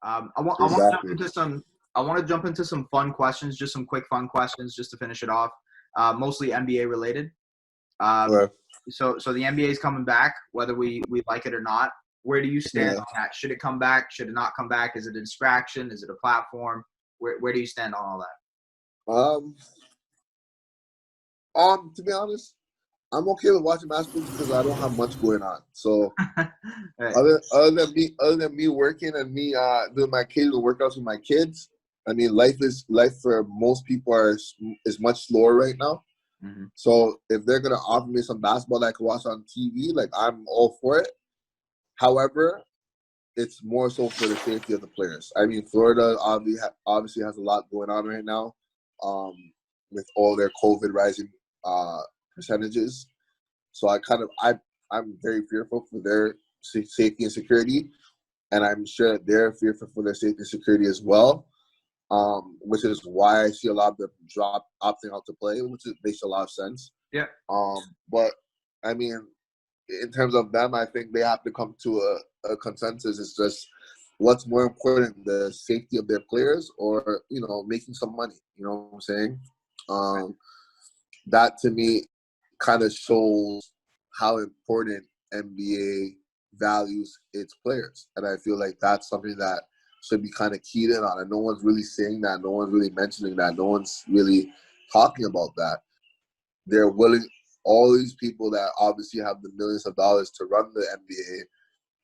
I want to jump Exactly. into some. I want to jump into some fun questions, just some quick fun questions, just to finish it off. Mostly NBA related. Um, Okay. so the NBA is coming back, whether we like it or not. Where do you stand Yeah. on that? Should it come back? Should it not come back? Is it a distraction? Is it a platform? Where do you stand on all Um. To be honest, I'm okay with watching basketball because I don't have much going on. So that? Right. other than me working and me doing my kids workouts with my kids, I mean life for most people is much slower right now. Mm-hmm. So if they're gonna offer me some basketball that I can watch on TV, like I'm all for it. However, it's more so for the safety of the players. I mean, Florida obviously has a lot going on right now, um, with all their COVID rising percentages. So I'm very fearful for their safety and security, and I'm sure that they're fearful for their safety and security as well. Which is why I see a lot of them opting out to play, which makes a lot of sense. Yeah. But I mean, in terms of them, I think they have to come to a consensus. It's just what's more important, the safety of their players or, making some money. You know what I'm saying? Um, that to me kind of shows how important NBA values its players. And I feel like that's something that should be kind of keyed in on. And no one's really saying that. No one's really mentioning that. No one's really talking about that. They're willing, all these people that obviously have the millions of dollars to run the NBA,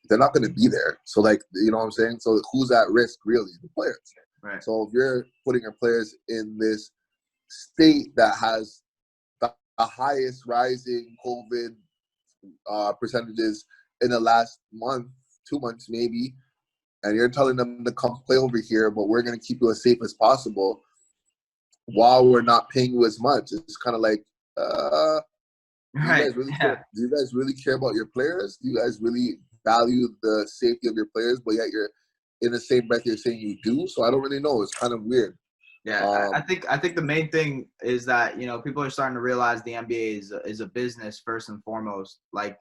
they're not going to be there. So, like, you know what I'm saying? So who's at risk, really? The players. Right. So if you're putting your players in this state that has the highest rising COVID percentages in the last month, 2 months maybe, and you're telling them to come play over here, but we're going to keep you as safe as possible while we're not paying you as much. It's kind of like, do you Right. guys really Yeah. care? Do you guys really care about your players? Do you guys really value the safety of your players? But yet you're in the same breath you're saying you do. So I don't really know. It's kind of weird. Yeah, I think the main thing is that people are starting to realize the NBA is a business first and foremost. Like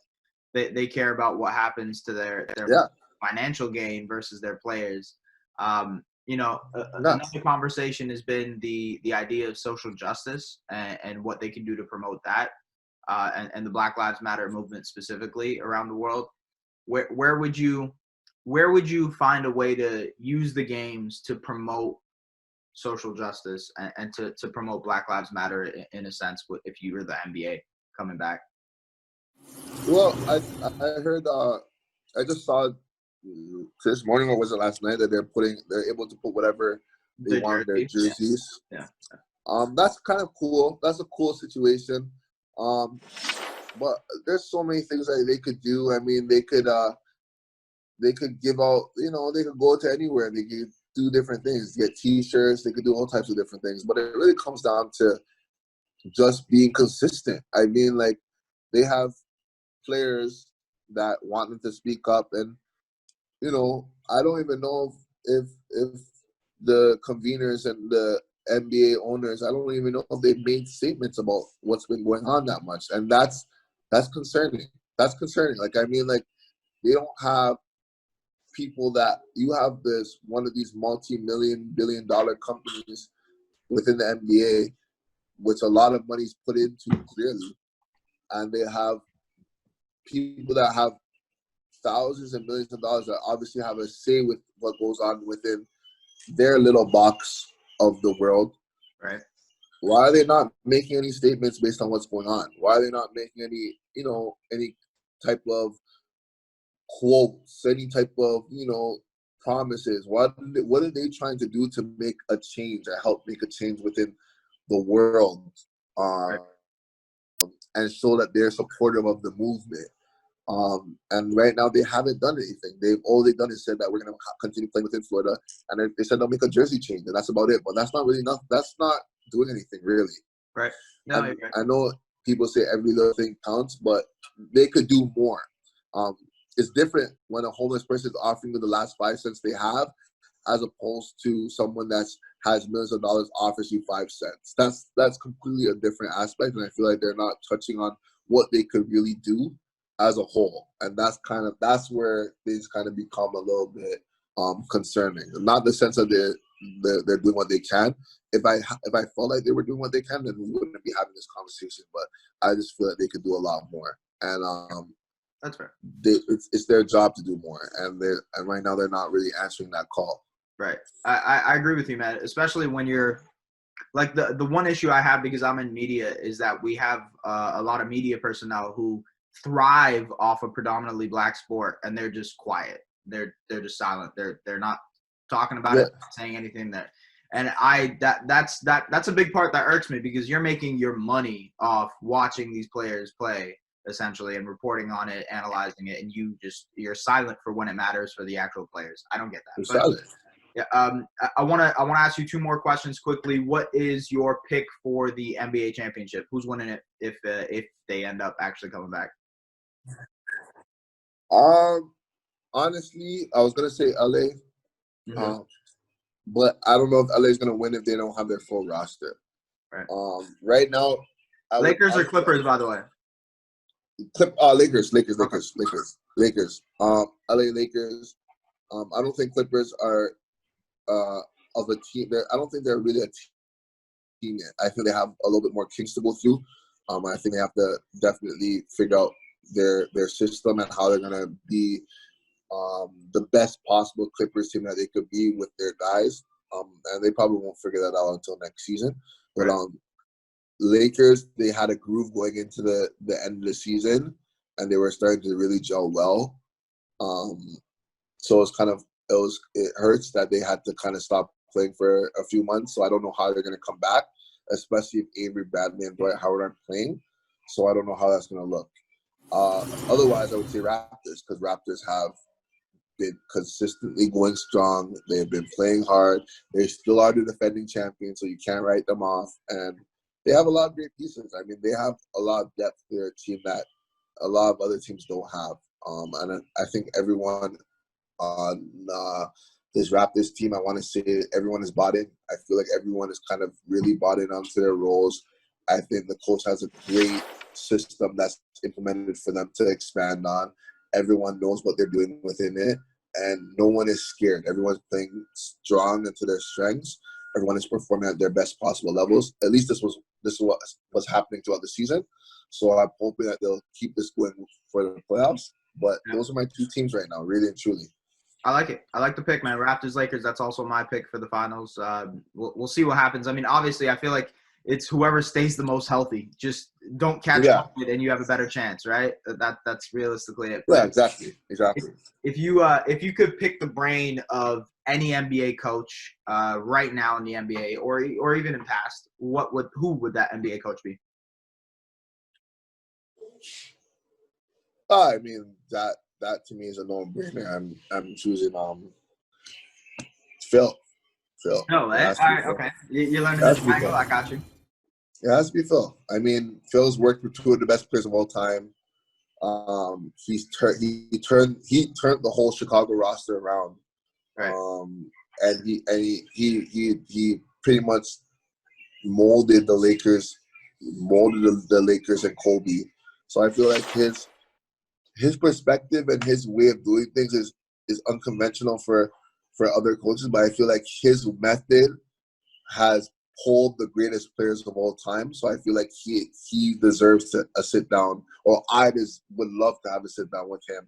they care about what happens to their Yeah. financial gain versus their players. Nuts. Another conversation has been the idea of social justice and what they can do to promote that, and the Black Lives Matter movement specifically around the world. Where would you find a way to use the games to promote social justice and to promote Black Lives Matter in a sense, if you were the NBA coming back? Well, I heard. I just saw this morning, or was it last night, that they're able to put whatever they The want on their jersey. jerseys. Yeah. That's kind of cool. That's a cool situation. But there's so many things that they could do. I mean, they could give out, they could go to anywhere. They could do different things, get T-shirts. They could do all types of different things. But it really comes down to just being consistent. I mean, like, they have players that want them to speak up, and I don't even know if the conveners and the NBA owners, I don't even know if they've made statements about what's been going on that much, and that's concerning. That's concerning. Like, I mean, like, they don't have people that you have this one of these multi-million billion-dollar companies within the NBA, which a lot of money's put into clearly, and they have people that have thousands and millions of dollars that obviously have a say with what goes on within their little box of the world. Right. Why are they not making any statements based on what's going on? Why are they not making any type of quotes, any type of, promises? What are they trying to do to make a change or help make a change within the world, Right. and show that they're supportive of the movement? And right now they haven't done anything. All they've done is said that we're going to continue playing within Florida, and they said they'll make a jersey change, and that's about it. But that's not really enough. That's not doing anything really. Right. No, And you're right. I know people say every little thing counts, but they could do more. Um, it's different when a homeless person is offering you the last 5 cents they have, as opposed to someone that's has millions of dollars offers you 5 cents. That's completely a different aspect, and I feel like they're not touching on what they could really do as a whole. And that's where things kind of become a little bit concerning. Not in the sense that they're doing what they can. If I felt like they were doing what they can, then we wouldn't be having this conversation. But I just feel like they could do a lot more, and That's fair. It's their job to do more, and right now they're not really answering that call. Right. I agree with you, man. Especially when you're like the one issue I have because I'm in media is that we have a lot of media personnel who thrive off a predominantly black sport, and they're just quiet. They're just silent. They're not talking about it, not saying anything there. And that's a big part that irks me because you're making your money off watching these players play essentially and reporting on it, analyzing it, and you're silent for when it matters for the actual players. I don't get that. You're silent. Yeah, I wanna ask you two more questions quickly. What is your pick for the NBA championship? Who's winning it if they end up actually coming back? Honestly, I was gonna say LA, Mm-hmm. but I don't know if LA is gonna win if they don't have their full roster. Right. Right now, Lakers or Clippers, by the way. Lakers. LA Lakers. I don't think Clippers are of a team. I don't think they're really a team yet. I think they have a little bit more kinks to go through. I think they have to definitely figure out their system and how they're gonna be the best possible Clippers team that they could be with their guys. And they probably won't figure that out until next season. But Lakers, they had a groove going into the end of the season, and they were starting to really gel well. So it hurts that they had to kind of stop playing for a few months. So I don't know how they're going to come back, especially if Avery Bradley and Dwight Howard aren't playing. So I don't know how that's going to look. Otherwise, I would say Raptors, because Raptors have been consistently going strong. They've been playing hard. They still are the defending champions, so you can't write them off. And they have a lot of great pieces. I mean, they have a lot of depth to their team that a lot of other teams don't have. And I think everyone on this Raptors team, I want to say everyone is bought in. I feel like everyone is kind of really bought in onto their roles. I think the coach has a great system that's implemented for them to expand on. Everyone knows what they're doing within it, and no one is scared. Everyone's playing strong into their strengths. Everyone is performing at their best possible levels. At least this is what was happening throughout the season. So I'm hoping that they'll keep this going for the playoffs. But those are my two teams right now, really and truly. I like it. I like the pick, man. Raptors, Lakers, that's also my pick for the finals. We'll see what happens. I mean, obviously, I feel like it's whoever stays the most healthy. Just don't catch COVID and you have a better chance, right? That's realistically it. Yeah, exactly. If you could pick the brain of any NBA coach right now in the NBA or even in past, who would that NBA coach be? I mean, that to me is a no-brainer. I'm choosing Phil. No, all right, okay. You're learning this angle. I got you. It has to be Phil. I mean, Phil's worked with two of the best players of all time. He turned the whole Chicago roster around. Right. And he pretty much molded the Lakers and Kobe. So I feel like his perspective and his way of doing things is unconventional for other coaches, but I feel like his method has pulled the greatest players of all time. So I feel like he deserves a sit down, or I just would love to have a sit down with him,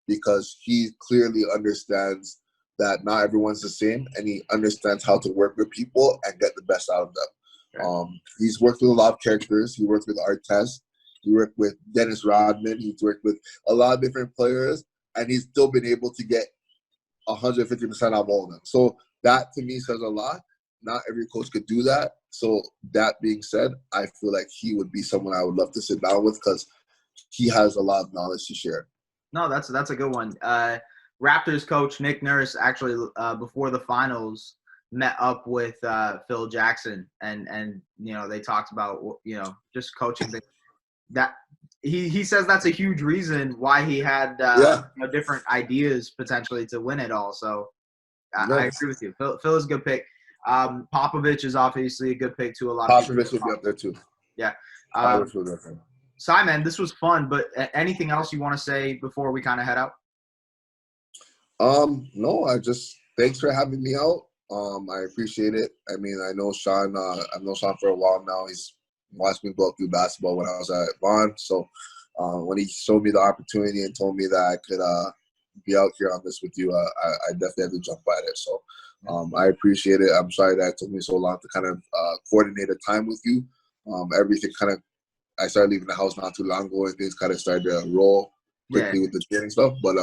because he clearly understands that not everyone's the same, and he understands how to work with people and get the best out of them. Right. He's worked with a lot of characters. He worked with Artest. He worked with Dennis Rodman. He's worked with a lot of different players, and he's still been able to get 150% out of all of them. So that, to me, says a lot. Not every coach could do that. So that being said, I feel like he would be someone I would love to sit down with, because he has a lot of knowledge to share. No, that's a good one. Raptors coach Nick Nurse actually before the finals met up with Phil Jackson, and they talked about just coaching things. That he says that's a huge reason why he had different ideas potentially to win it all. So I agree with you. Phil is a good pick. Popovich is obviously a good pick too. A lot of Popovich will be up there too. Yeah. Simon, this was fun, but anything else you want to say before we kind of head out? No, I just thanks for having me out. I appreciate it. I mean, I know Sean. I've known Sean for a while now. He's watched me go through basketball when I was at Vaughn. So when he showed me the opportunity and told me that I could be out here on this with you, I definitely had to jump at it. So I appreciate it. I'm sorry that it took me so long to kind of coordinate a time with you. Everything kind of, I started leaving the house not too long ago, and things kind of started to roll quickly with the training stuff. But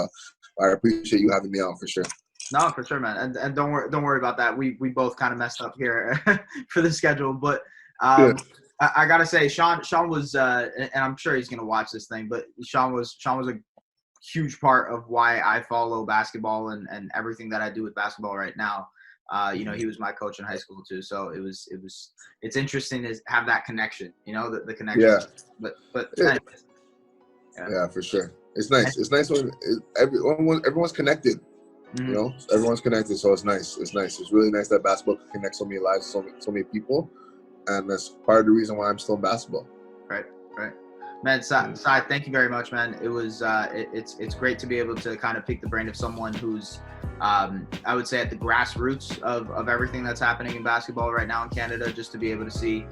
I appreciate you having me on for sure. No, for sure, man. And don't worry about that. We both kind of messed up here for the schedule, but I gotta say, Sean was, and I'm sure he's gonna watch this thing, but Sean was a huge part of why I follow basketball and everything that I do with basketball right now. He was my coach in high school too, so it's interesting to have that connection. The connection. Yeah. But anyways. Yeah, for sure. It's nice. It's nice when everyone's connected. Mm-hmm. Everyone's connected, so it's nice. It's nice. It's really nice that basketball can connect so many lives, so many people, and that's part of the reason why I'm still in basketball. Right. Man, Sai, thank you very much, man. It was it's great to be able to kind of pick the brain of someone who's I would say at the grassroots of everything that's happening in basketball right now in Canada, just to be able to see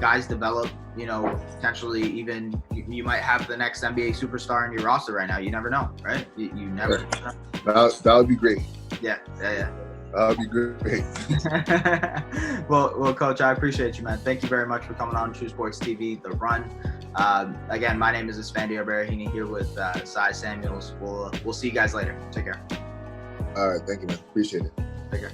guys develop, potentially even you might have the next NBA superstar in your roster right now. You never know, right? You never know. That would be great. Yeah. That would be great. Well, Coach, I appreciate you, man. Thank you very much for coming on True Sports TV, The Run. Again, my name is Esfandiar Baraheni here with Sai Samuels. We'll see you guys later. Take care. All right. Thank you, man. Appreciate it. Take care.